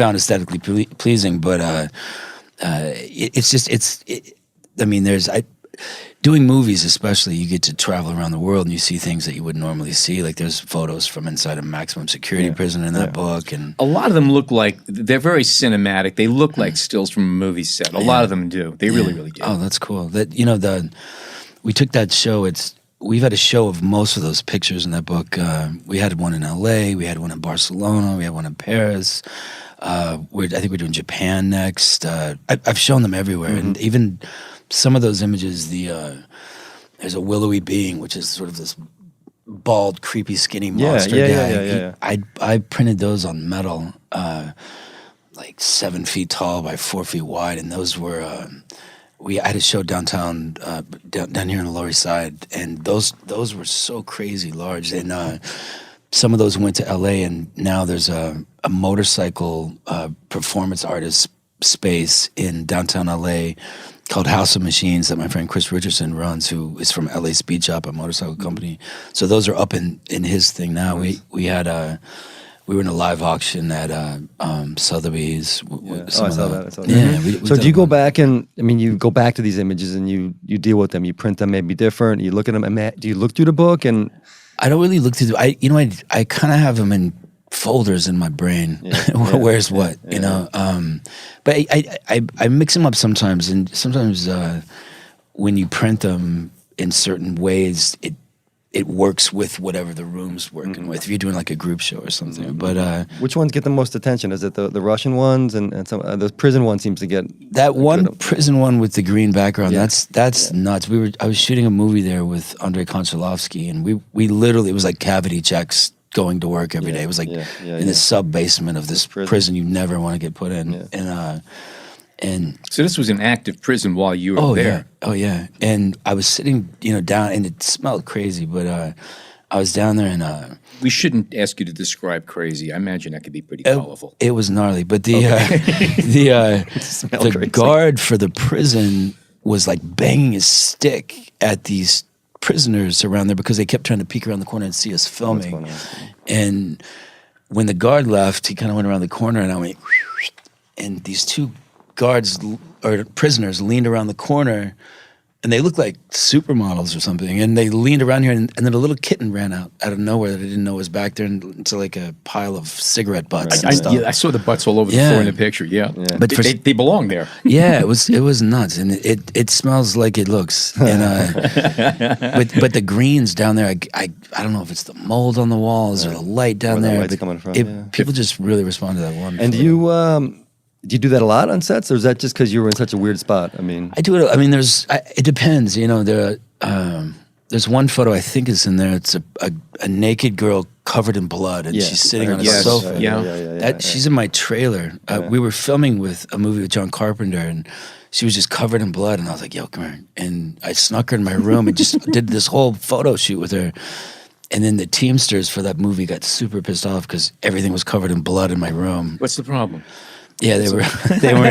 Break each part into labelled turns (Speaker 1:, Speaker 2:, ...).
Speaker 1: found aesthetically pleasing, but I mean, doing movies especially, you get to travel around the world and you see things that you wouldn't normally see. Like there's photos from inside a maximum security prison in that book, and
Speaker 2: a lot of them look like they're very cinematic. They look like stills from a movie set. A lot of them do. They really do.
Speaker 1: Oh, that's cool. That we took that show. We've had a show of most of those pictures in that book. We had one in LA, we had one in Barcelona, we had one in Paris. I think we're doing Japan next. I've shown them everywhere, and even some of those images. There's a willowy being, which is sort of this bald, creepy, skinny monster guy. I printed those on metal, like 7 feet tall by 4 feet wide, and those were. I had a show downtown, down here on the Lower East Side, and those were so crazy large. And some of those went to LA, and now there's a motorcycle performance artist space in downtown LA called House of Machines that my friend Chris Richardson runs, who is from LA Speed Shop, a motorcycle company. So those are up in his thing now.
Speaker 3: Nice.
Speaker 1: We were in a live auction at Sotheby's.
Speaker 3: I saw that.
Speaker 1: Yeah.
Speaker 3: So do you go back and, I mean, you go back to these images and you deal with them, you print them maybe different, you look at them, do you look through the book? And
Speaker 1: I don't really look through I kind of have them in folders in my brain. Where's what, you know? But I mix them up sometimes, and sometimes when you print them in certain ways, it works with whatever the room's working with. If you're doing like a group show or something. But
Speaker 3: which ones get the most attention? Is it the Russian ones and some the prison one seems to get
Speaker 1: that one prison one with the green background? That's nuts. I was shooting a movie there with Andrei Konchalovsky, and we literally, it was like cavity checks going to work every day. It was like in the sub basement of this prison you never want to get put in. And
Speaker 2: so this was an active prison while you were there.
Speaker 1: Oh yeah. And I was sitting, down, and it smelled crazy, but I was down there, and
Speaker 2: we shouldn't ask you to describe crazy. I imagine that could be pretty colorful.
Speaker 1: It was gnarly, but the guard for the prison was like banging his stick at these prisoners around there because they kept trying to peek around the corner and see us filming. And when the guard left, he kind of went around the corner, and I went, and these two guards or prisoners leaned around the corner, and they looked like supermodels or something, and they leaned around here, and then a little kitten ran out of nowhere that I didn't know was back there into like a pile of cigarette butts and stuff.
Speaker 2: I saw the butts all over the floor in the picture, but they belong there.
Speaker 1: Yeah, it was nuts, and it smells like it looks. And but the greens down there, I don't know if it's the mold on the walls or the light down there.
Speaker 3: The light's coming from.
Speaker 1: People just really respond to that one.
Speaker 3: And do you do that a lot on sets, or is that just because you were in such a weird spot? I mean,
Speaker 1: I do it. I mean, it depends. There's one photo I think is in there. It's a naked girl covered in blood, and she's sitting on a sofa. She's in my trailer. We were filming with a movie with John Carpenter, and she was just covered in blood, and I was like, "Yo, come here!" And I snuck her in my room and just did this whole photo shoot with her. And then the Teamsters for that movie got super pissed off because everything was covered in blood in my room.
Speaker 2: What's the problem?
Speaker 1: Yeah, they weren't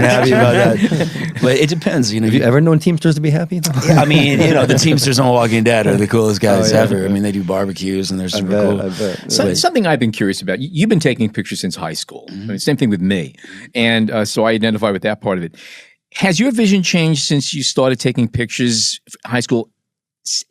Speaker 1: happy about that. But it depends,
Speaker 3: Have you ever known Teamsters to be happy?
Speaker 1: I mean, the Teamsters on Walking Dead are the coolest guys ever. I mean, they do barbecues and they're super cool.
Speaker 3: I bet.
Speaker 2: Something I've been curious about. You've been taking pictures since high school. I mean, same thing with me, and so I identify with that part of it. Has your vision changed since you started taking pictures high school?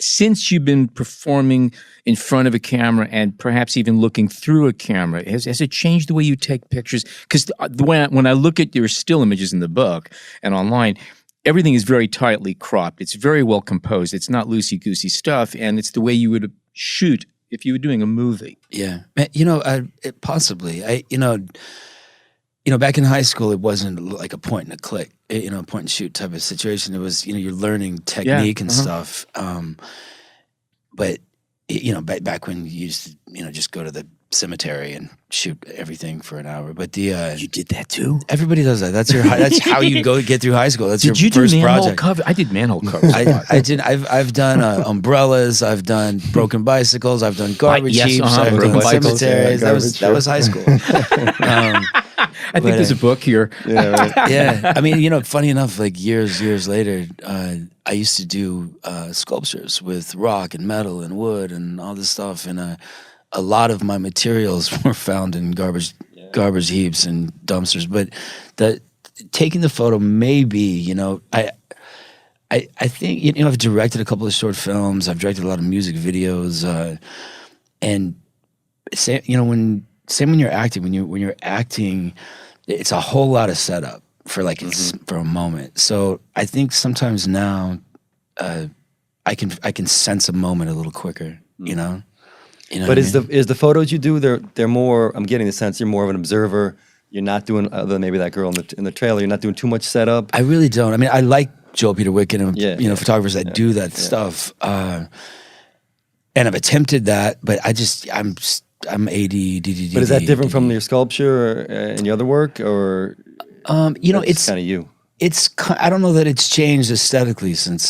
Speaker 2: Since you've been performing in front of a camera and perhaps even looking through a camera, has it changed the way you take pictures? Because when I look at your still images in the book and online, everything is very tightly cropped. It's very well composed. It's not loosey-goosey stuff, and it's the way you would shoot if you were doing a movie.
Speaker 1: Yeah. Possibly. Back in high school, it wasn't like a point and a click, a point and shoot type of situation. It was, you're learning technique and stuff. But, back when you used to, just go to the cemetery and shoot everything for an hour. But
Speaker 2: you did that too?
Speaker 1: Everybody does that. That's how you get through high school. That's
Speaker 2: did
Speaker 1: your first
Speaker 2: do manhole
Speaker 1: project.
Speaker 2: Cover? I did manhole covers.
Speaker 1: I did. I've done umbrellas. I've done broken bicycles. I've done garbage heaps. I've done cemeteries. That was high school.
Speaker 2: I think there's a book here.
Speaker 3: Yeah, right.
Speaker 1: Yeah. I mean, funny enough, like years later, I used to do sculptures with rock and metal and wood and all this stuff. And a lot of my materials were found in garbage garbage heaps and dumpsters. But taking the photo, maybe, you know, I think, you know, I've directed a couple of short films. I've directed a lot of music videos, and you know, when you're acting, when you're acting, it's a whole lot of setup for like for a moment. So I think sometimes now, I can sense a moment a little quicker. You know. You know
Speaker 3: But
Speaker 1: what I mean?
Speaker 3: is the photos you do, they're more, I'm getting the sense you're more of an observer. You're not doing, other than maybe that girl in the trailer, you're not doing too much setup.
Speaker 1: I really don't. I mean, I like Joel Peter Wicked and you know, photographers that do that stuff, and I've attempted that, but I'm ADD.
Speaker 3: But is that different from your sculpture and your other work, or
Speaker 1: you know, it's
Speaker 3: kind of you?
Speaker 1: I don't know that it's changed aesthetically since